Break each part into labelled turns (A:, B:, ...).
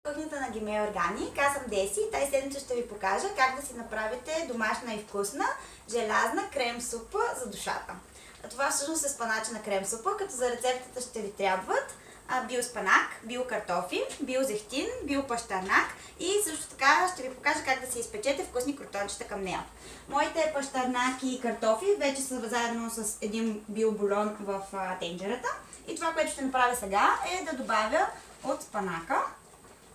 A: Кухнята на Гимей Органик. Аз съм Деси и тази седмица ще ви покажа как да си направите домашна и вкусна желязна крем супа за душата. Това всъщност е спаначена крем супа, като за рецептата ще ви трябват биоспанак, биокартофи, биозехтин, биопащарнак и също така ще ви покажа как да си изпечете вкусни крутончета към нея. Моите пащарнаки и картофи вече са заедно с един биобульон в тенджерата и това, което ще направя сега е да добавя от спанака,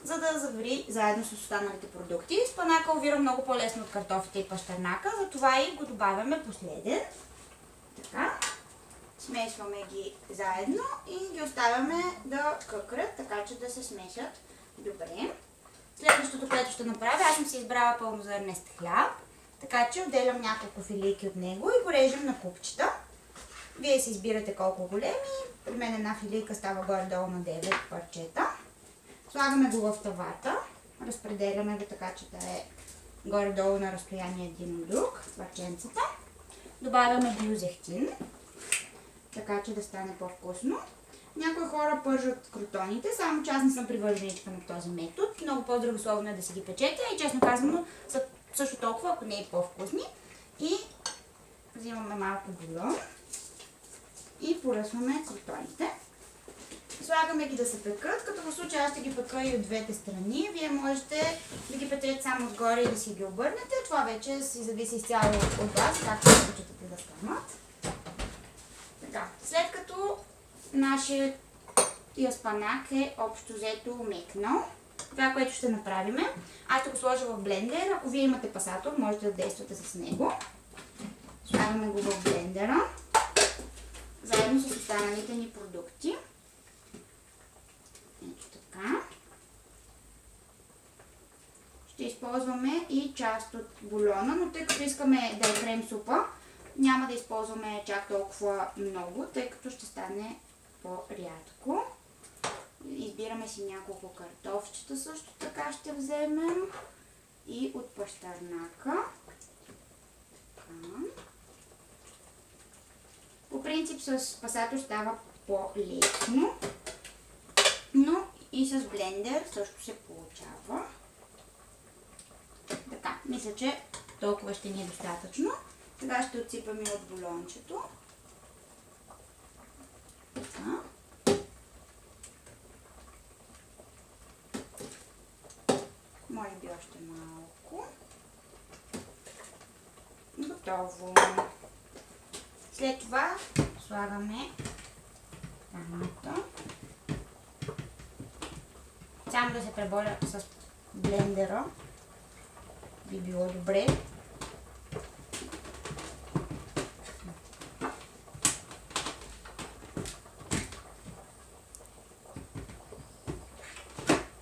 A: за да завари заедно с останалите продукти. Спанака овира много по-лесно от картофите и пащарнака, затова и го добавяме последен. Така. Смесваме ги заедно и ги оставяме да къкрят, така че да се смесят добре. Следващото, което ще направя, аз съм си избрала пълнозърнест хляб, така че отделям няколко филийки от него и го режем на купчета. Вие си избирате колко големи. При мен една филийка става горе-долу на 9 парчета. Слагаме го в тавата, разпределяме го така, че да е горе-долу на разстояние един от друг, парченцата. Добавяме биозехтин, така че да стане по-вкусно. Някои хора пържат крутоните, само че аз не съм привърженичка на този метод. Много по-здравословно е да си ги печете и честно казано са също толкова, ако не и по-вкусни. И взимаме малко бульон и поръсваме крутоните. Слагаме ги да се пекат, като в случая аз ще ги пека и от двете страни. Вие можете да ги печете само отгоре и да си ги обърнете. Това вече си зависи изцяло от вас, както предпочитате да станат. Така, след като нашия спанак е общо взето мекнал, това, което ще направим, аз ще го сложа в блендер. Ако вие имате пасатор, можете да действате с него. Слагаме го в блендера, заедно с останалите ни продукти. Ето така. Ще използваме и част от бульона, но тъй като искаме да е крем супа, няма да използваме чак толкова много, тъй като ще стане по-рядко. Избираме си няколко картофчета, също така ще вземем и от пащарнака. По принцип с пасатор става по-лесно, но и с блендер също се получава. Така, мисля, че толкова ще ни е достатъчно. Сега ще отсипам и от бульончето. Така. Може би още малко. Готово. След това слагаме храната. Само да се преборя с блендера би било добре.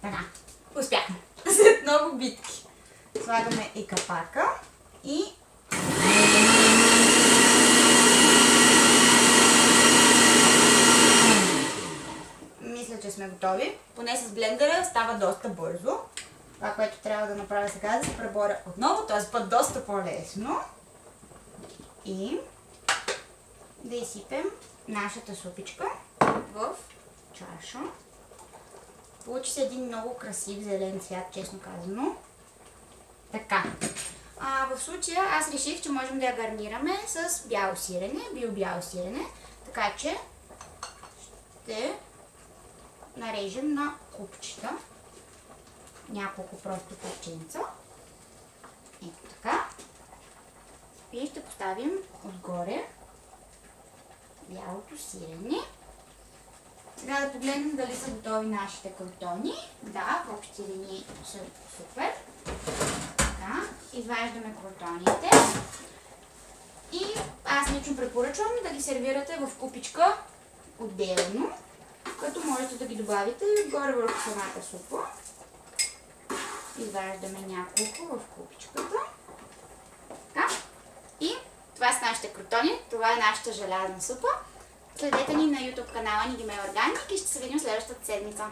A: Така, успяхме. След много битки. Слагаме и капака и мисля, че сме готови. Поне с блендера става доста бързо. Това, което трябва да направя сега, да се преборя отново, т.е. път доста по-лесно. И да изсипем нашата супичка в чаша. Получи се един много красив зелен цвят, честно казано. Така. В случая аз реших, че можем да я гарнираме с бяло сирене, биобяло сирене. Така че ще нарежем на купчета. Няколко просто парченца. Ето така. И ще поставим отгоре бялото сирене. Сега да погледнем дали са готови нашите крутони. Да, в общи линии са супер. Така, изваждаме крутоните. И аз лично препоръчвам да ги сервирате в купичка отделно, като можете да ги добавите отгоре върху самата супа. Изваждаме няколко в купичката. Така. И това са нашите крутони. Това е нашата желязна супа. Следете ни на YouTube канала ни Гимей Органик и ще се видим следващата седмица.